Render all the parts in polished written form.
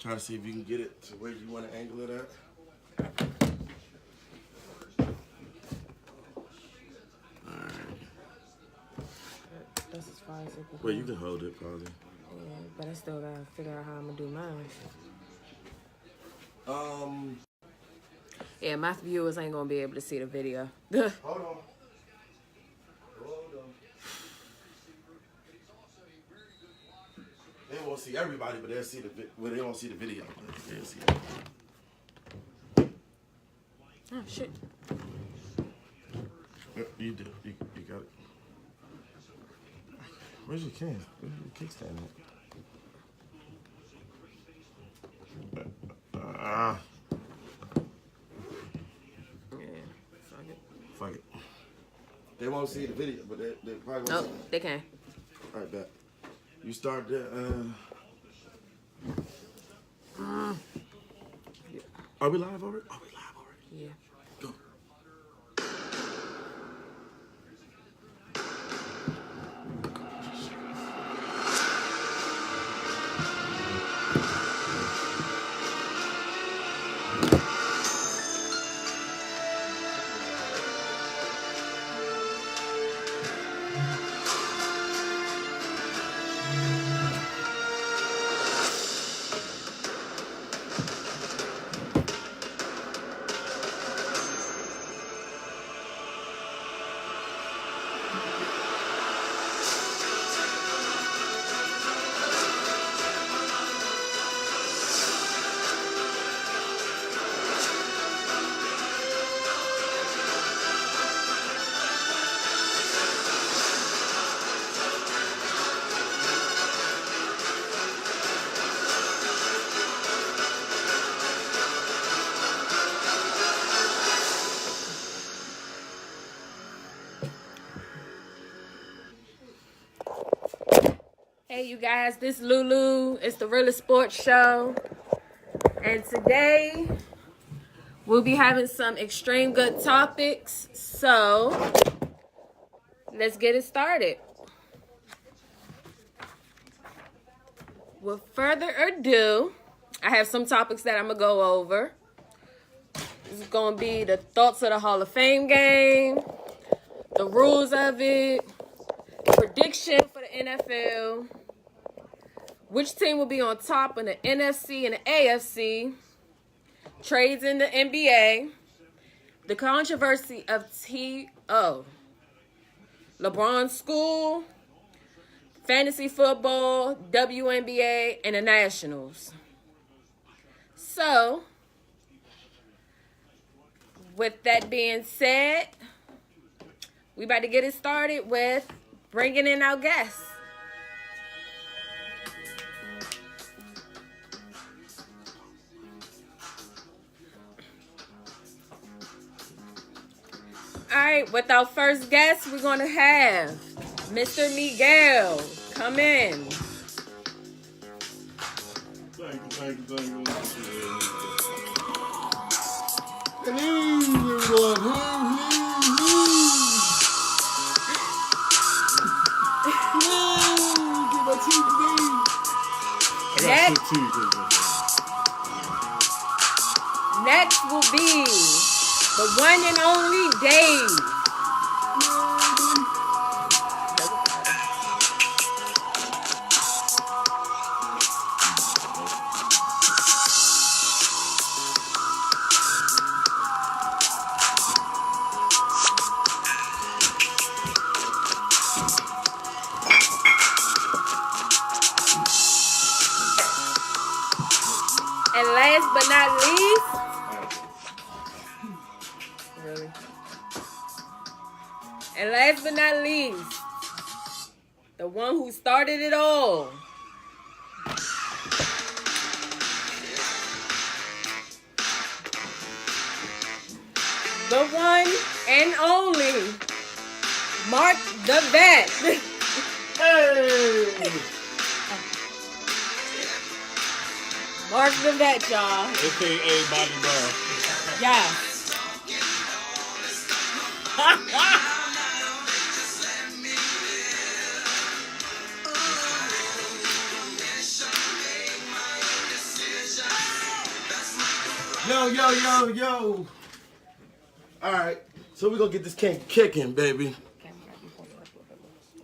Try to see if you can get it to where you want to angle it at. That's as far as it can go. Well, you can hold it probably. Yeah, but I still gotta figure out how I'm gonna do mine. Yeah, my viewers ain't gonna be able to see the video. Hold on. They won't see everybody, but they'll see they won't see the video. They'll see it. Oh shit. You do. You got it. Where's your can? Where's your kickstand at? Yeah, Fuck it. They won't see the video, but they probably won't nope, see it. they can. All right, bet. You start the. Are we live already? Are we live already? Yeah. Go. Hey, you guys, this is Lulu. It's the Realest Sports Show. And today, we'll be having some extreme good topics. So, let's get it started. With further ado, I have some topics that I'm going to go over. This is going to be the thoughts of the Hall of Fame game, the rules of it, prediction for the NFL, which team will be on top in the NFC and the AFC, trades in the NBA, the controversy of T.O., LeBron's school, fantasy football, WNBA, and the Nationals. So, with that being said, we about to get it started with bringing in our guests. All right, with our first guest, we're going to have Mr. Miguel. Come in. Thank you. Hello, everyone. Get my teeth Next will be the one and only Dave. And last but not least, And last but not least, the one who started it all. The one and only Mark the Vet. Hey! Mark the Vet, y'all. AKA Bobby Brown. Yeah. Yo. All right. So we're going to get this can kicking, baby.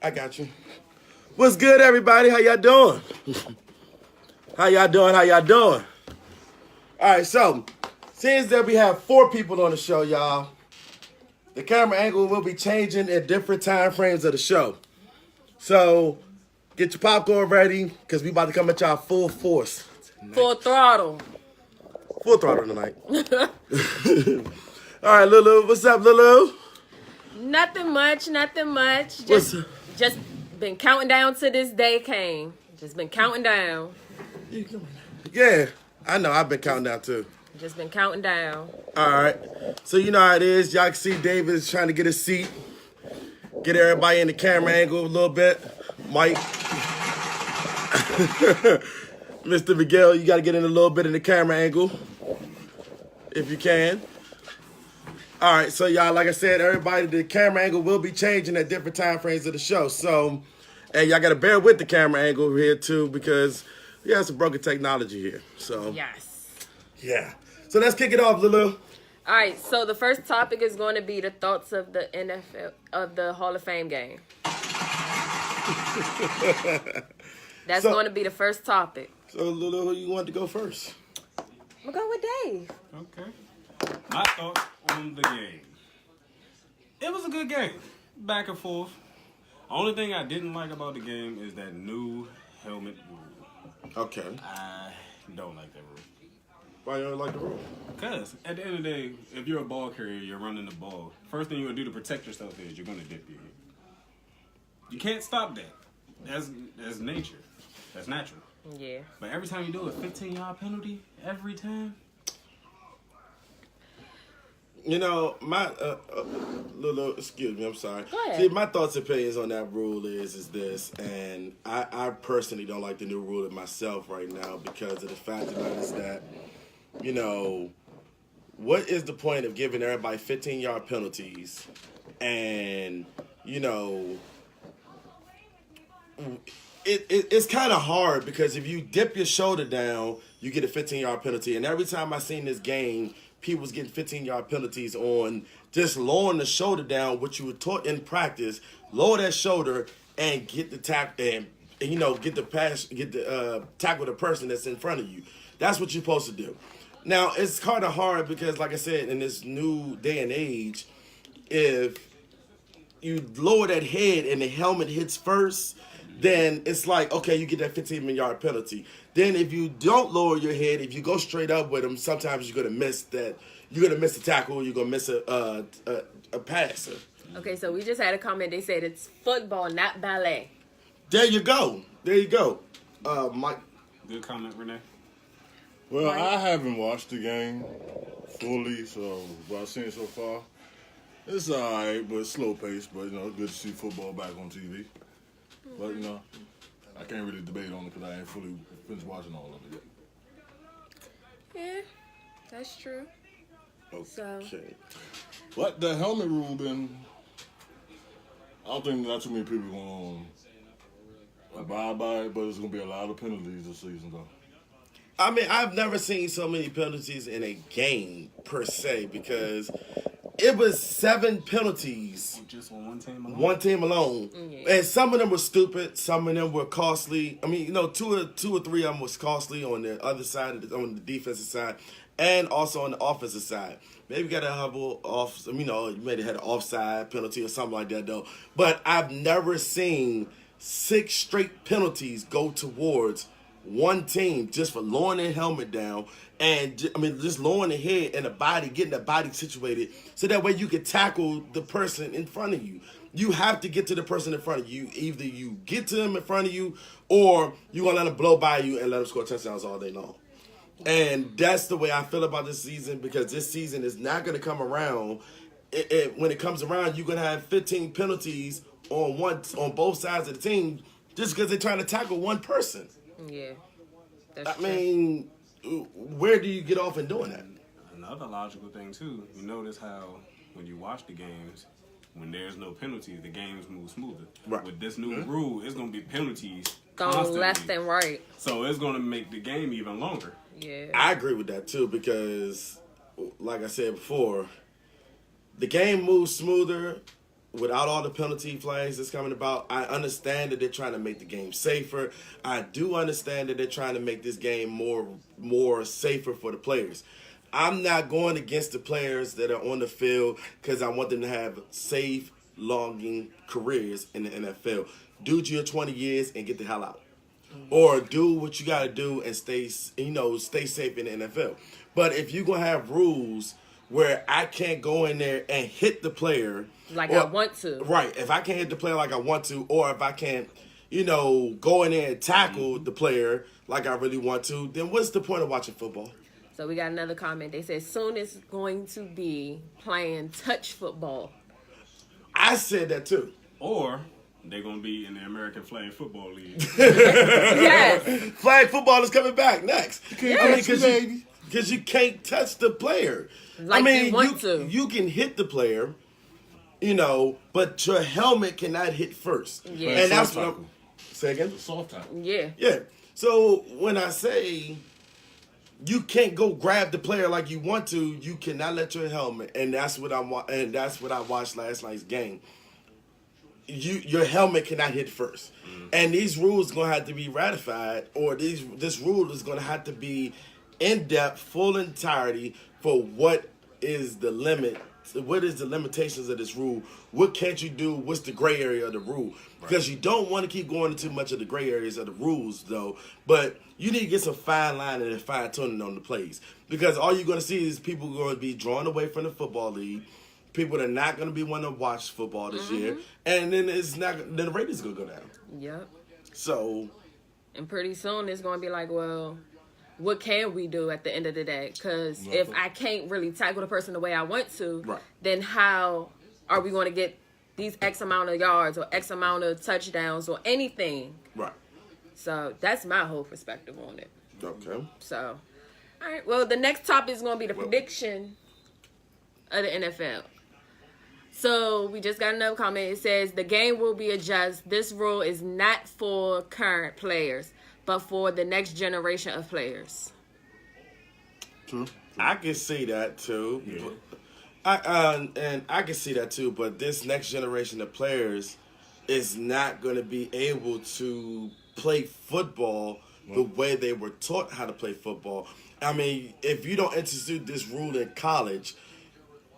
I got you. What's good, everybody? How y'all doing? How y'all doing? All right, so since that we have 4 people on the show, y'all, the camera angle will be changing at different time frames of the show. So get your popcorn ready, because we about to come at y'all full force. Full throttle. Full throttle tonight. All right, Lulu. What's up, Lulu? Nothing much. What's Just been counting down to this day came. Just been counting down. Yeah, I know. I've been counting down, too. Just been counting down. All right. So you know how it is. Y'all can see David is trying to get a seat. Get everybody in the camera angle a little bit. Mike. Mr. Miguel, you got to get in a little bit in the camera angle. If you can. All right. So y'all, like I said, everybody, the camera angle will be changing at different time frames of the show. So, and y'all got to bear with the camera angle here, too, because we have some broken technology here. So, Yes. yeah. So let's kick it off, Lulu. All right, so the first topic is going to be the thoughts of the NFL, of the Hall of Fame game. That's going to be the first topic. So, Lulu, who you want to go first? I'm going to go with Dave. Okay. My thoughts on the game. It was a good game. Back and forth. Only thing I didn't like about the game is that new helmet rule. Okay. I don't like that rule. Why you don't like the rule? Because at the end of the day, if you're a ball carrier, you're running the ball. First thing you're going to do to protect yourself is you're going to dip your head. You can't stop that. That's nature. That's natural. Yeah. But every time you do a 15-yard penalty, every time. You know, my Lulu, excuse me, I'm sorry. Go ahead. See, my thoughts and opinions on that rule is this, and I personally don't like the new rule myself right now because of the fact of it is that, you know, what is the point of giving everybody 15-yard penalties and, you know, it's kind of hard because if you dip your shoulder down, you get a 15-yard penalty. And every time I seen this game, people was getting 15-yard penalties on just lowering the shoulder down, which you were taught in practice. Lower that shoulder and get the tackle, and you know, get the pass, tackle the person that's in front of you. That's what you're supposed to do. Now it's kind of hard because, like I said, in this new day and age, if you lower that head and the helmet hits first, then it's like, okay, you get that 15-yard penalty. Then if you don't lower your head, if you go straight up with them, sometimes you're gonna miss that. You're gonna miss a tackle. You're gonna miss a pass. Okay, so we just had a comment. They said it's football, not ballet. There you go. Mike. Good comment, Renee. Well, I haven't watched the game fully, so what I've seen so far, it's all right, but slow pace. But, you know, it's good to see football back on TV. But, you know, I can't really debate on it because I ain't fully finished watching all of it yet. Yeah, that's true. Okay. So. But the helmet rule I don't think not too many people going to abide by it, but there's going to be a lot of penalties this season, though. I mean, I've never seen so many penalties in a game, per se, because it was 7 penalties. Just on one team alone? One team alone. Yeah. And some of them were stupid. Some of them were costly. I mean, you know, two or three of them was costly on the other side, on the defensive side, and also on the offensive side. Maybe got a couple off, you know, you maybe had an offside penalty or something like that, though. But I've never seen 6 straight penalties go towards one team just for lowering their helmet down and, I mean, just lowering the head and the body, getting the body situated so that way you can tackle the person in front of you. You have to get to the person in front of you. Either you get to them in front of you or you're going to let them blow by you and let them score touchdowns all day long. And that's the way I feel about this season because this season is not going to come around. When it comes around, you're going to have 15 penalties on both sides of the team just because they're trying to tackle one person. Yeah. That's true. mean, where do you get off in doing that? Another logical thing, too, you notice how when you watch the games, when there's no penalties, the games move smoother. Right. With this new rule, it's going to be penalties Going constantly. left and right. So it's going to make the game even longer. Yeah. I agree with that too because, like I said before, the game moves smoother without all the penalty flags that's coming about. I understand that they're trying to make the game safer. I do understand that they're trying to make this game more safer for the players. I'm not going against the players that are on the field because I want them to have safe, longing careers in the NFL. Do your 20 years and get the hell out. Or do what you got to do and stay safe in the NFL. But if you're going to have rules where I can't go in there and hit the player I want to. Right. If I can't hit the player like I want to, or if I can't, go in there and tackle the player like I really want to, then what's the point of watching football? So we got another comment. They said soon it's going to be playing touch football. I said that too. Or they're going to be in the American Flag Football League. Yes. Flag football is coming back next. Yes. Because you can't touch the player. You want to. You can hit the player, but your helmet cannot hit first. Yeah. And that's Soft what tackle. Say again? Soft tackle. Yeah. Yeah. So when I say you can't go grab the player like you want to, you cannot let your helmet, and that's what I watched last night's game. Your helmet cannot hit first, and these rules gonna have to be ratified, or this rule is gonna have to be in depth, full entirety for what is the limit. What is the limitations of this rule? What can't you do? What's the gray area of the rule? Because you don't want to keep going into much of the gray areas of the rules, though. But you need to get some fine lining and fine tuning on the plays. Because all you're going to see is people going to be drawn away from the football league. People that are not going to be wanting to watch football this year. And then then the ratings going to go down. Yep. So. And pretty soon it's going to be like, well, what can we do at the end of the day? Because if I can't really tackle the person the way I want to, then how are we going to get these X amount of yards or X amount of touchdowns or anything? Right. So that's my whole perspective on it. Okay. So, all right. Well, the next topic is going to be the prediction of the NFL. So we just got another comment. It says the game will be adjusted. This rule is not for current players, but for the next generation of players. True. I can see that too. Yeah. I can see that too. But this next generation of players is not going to be able to play football the way they were taught how to play football. I mean, if you don't institute this rule in college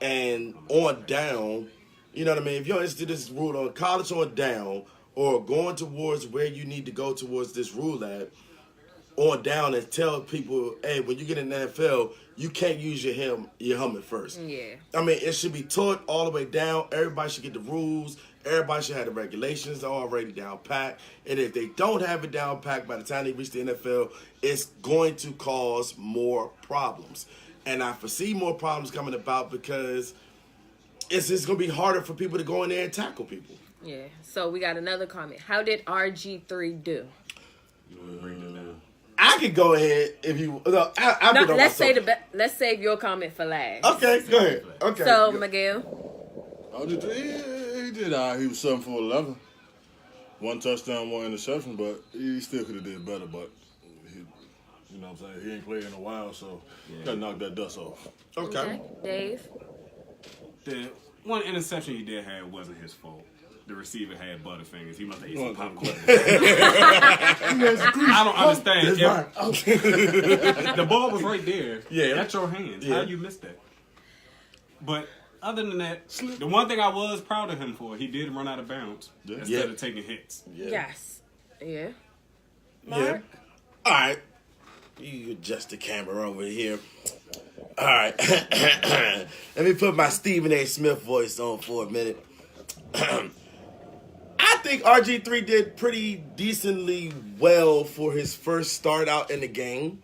and on down, you know what I mean? If you don't institute this rule on college on down, or going towards where you need to go towards this rule at, on down, and tell people, hey, when you get in the NFL, you can't use your helmet first. Yeah. I mean, it should be taught all the way down. Everybody should get the rules. Everybody should have the regulations already down packed. And if they don't have it down packed by the time they reach the NFL, it's going to cause more problems. And I foresee more problems coming about because it's just going to be harder for people to go in there and tackle people. Yeah. So we got another comment. How did RG3 do? I could go ahead if you. No, Let's save your comment for last. Okay, go ahead. Okay. So go. Miguel. He did. He was 7 for 11. 1 touchdown, 1 interception, but he still could have did better. But you know what I'm saying? He ain't played in a while, so gotta knock that dust off. Okay. Dave. The one interception he did have wasn't his fault. The receiver had butterfingers. He must have ate some popcorn. I don't understand. The ball was right there. Yeah. At your hands. Yeah. How you missed that? But other than that, the one thing I was proud of him for, he did run out of bounds instead of taking hits. Yeah. Yes. Yeah. Yeah. Mark? All right. You adjust the camera over here. All right. Let me put my Stephen A. Smith voice on for a minute. I think RG3 did pretty decently well for his first start out in the game.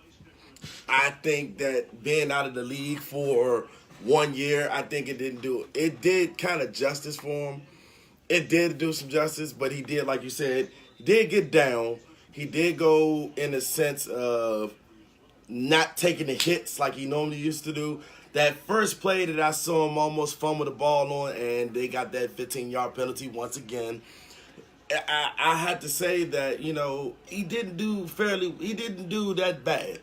I think that being out of the league for 1 year, I think it did kind of justice for him. It did do some justice, but he did, like you said, did get down. He did go in the sense of not taking the hits like he normally used to do. That first play that I saw him almost fumble the ball on, and they got that 15-yard penalty once again. I had to say that, he didn't do that bad.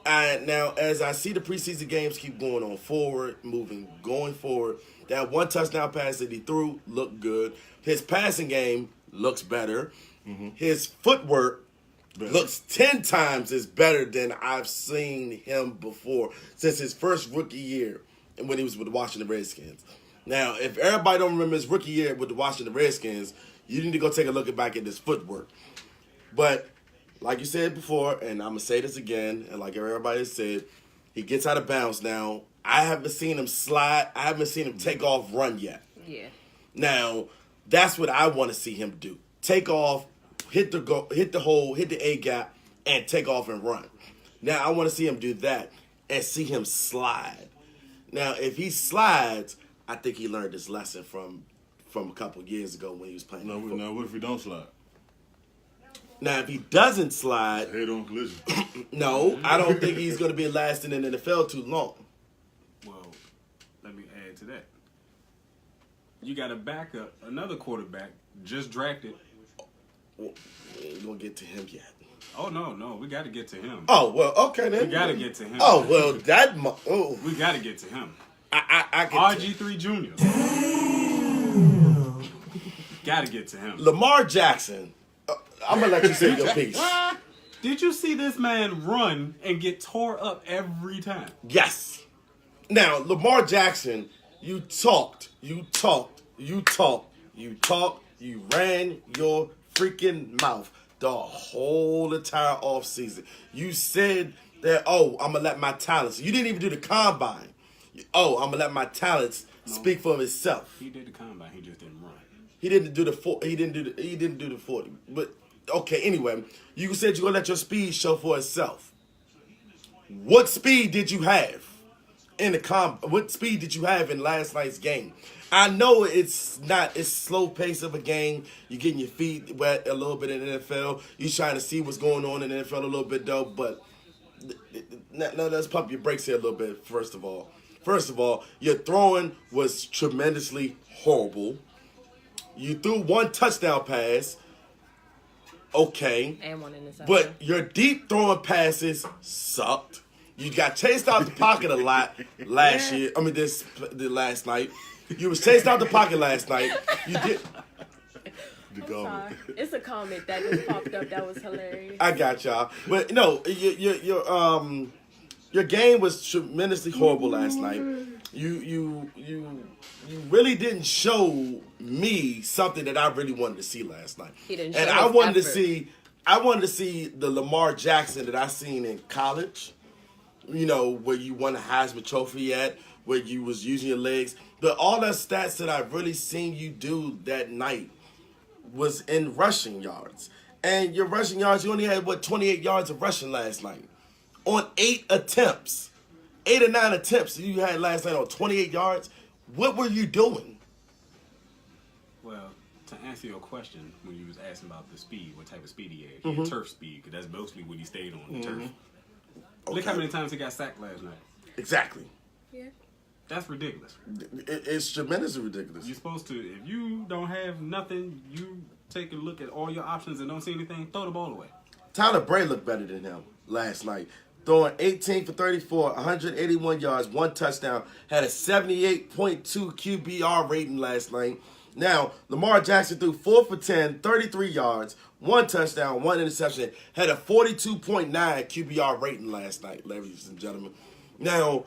Now, as I see the preseason games keep going on forward, going forward, that one touchdown pass that he threw looked good. His passing game looks better. His footwork looks 10 times as better than I've seen him before since his first rookie year and when he was with the Washington Redskins. Now, if everybody don't remember his rookie year with the Washington Redskins, you need to go take a look back at his footwork. But like you said before, and I'm going to say this again, and like everybody said, he gets out of bounds now. I haven't seen him slide. I haven't seen him take off, run yet. Yeah. Now, that's what I want to see him do. Take off, hit the hole, hit the A gap, and take off and run. Now, I want to see him do that and see him slide. Now, if he slides, I think he learned his lesson from a couple years ago when he was playing. Now, what if he don't slide? Now, if he doesn't slide, Head-on collision. no, I don't think he's going to be lasting in the NFL too long. Well, let me add to that. You got a backup, another quarterback, just drafted. Well, we ain't going to get to him yet. Oh, no, we got to get to him. Oh, well, okay then. We got to get to him. Oh, well, We got to get to him. I get RG3 Jr. Got to get to him. Lamar Jackson. I'm going to let you say your piece. Did you see this man run and get tore up every time? Yes. Now, Lamar Jackson, you ran your freaking mouth the whole entire offseason. You said that, I'm going to let my talents. You didn't even do the combine. I'm going to let my talents speak for himself. He did the combine, he just didn't run. He didn't do the 40. But okay, anyway, you said you're going to let your speed show for itself. What speed did you have in the what speed did you have in last night's game? I know it's slow pace of a game. You're getting your feet wet a little bit in the NFL. You're trying to see what's going on in the NFL a little bit though, but now let's pump your brakes here a little bit first of all. First of all, your throwing was tremendously horrible. You threw one touchdown pass. Okay. And one interception. But your deep throwing passes sucked. You got chased out the pocket a lot last night. You was chased out the pocket last night. You did. Sorry. It's a comment that just popped up that was hilarious. I got y'all. But no, your game was tremendously horrible last night. You really didn't show me something that I really wanted to see last night. He didn't show and his I wanted effort. I wanted to see the Lamar Jackson that I seen in college. You know, where you won a Heisman Trophy at, where you was using your legs. But all the stats that I really seen you do that night was in rushing yards. And your rushing yards, you only had, 28 yards of rushing last night. On 8 attempts. 8 or 9 attempts you had last night on 28 yards. What were you doing? Well, to answer your question, when you was asking about the speed, what type of speed he had, he had turf speed, because that's mostly what he stayed on, the turf. Look how many times he got sacked last night. Exactly. Yeah. That's ridiculous. It's tremendously ridiculous. You're supposed to, if you don't have nothing, you take a look at all your options and don't see anything, throw the ball away. Tyler Bray looked better than him last night. Throwing 18 for 34, 181 yards, 1 touchdown. Had a 78.2 QBR rating last night. Now, Lamar Jackson threw 4 for 10, 33 yards, 1 touchdown, 1 interception. Had a 42.9 QBR rating last night, ladies and gentlemen. Now,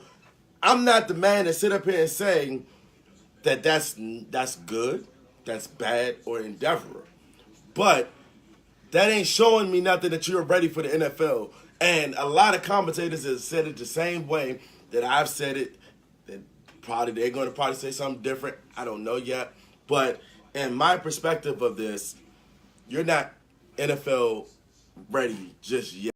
I'm not the man to sit up here and say that that's good, that's bad, or endeavor. But that ain't showing me nothing that you're ready for the NFL. And a lot of commentators have said it the same way that I've said it. That they're going to probably say something different. I don't know yet. But in my perspective of this, you're not NFL ready just yet.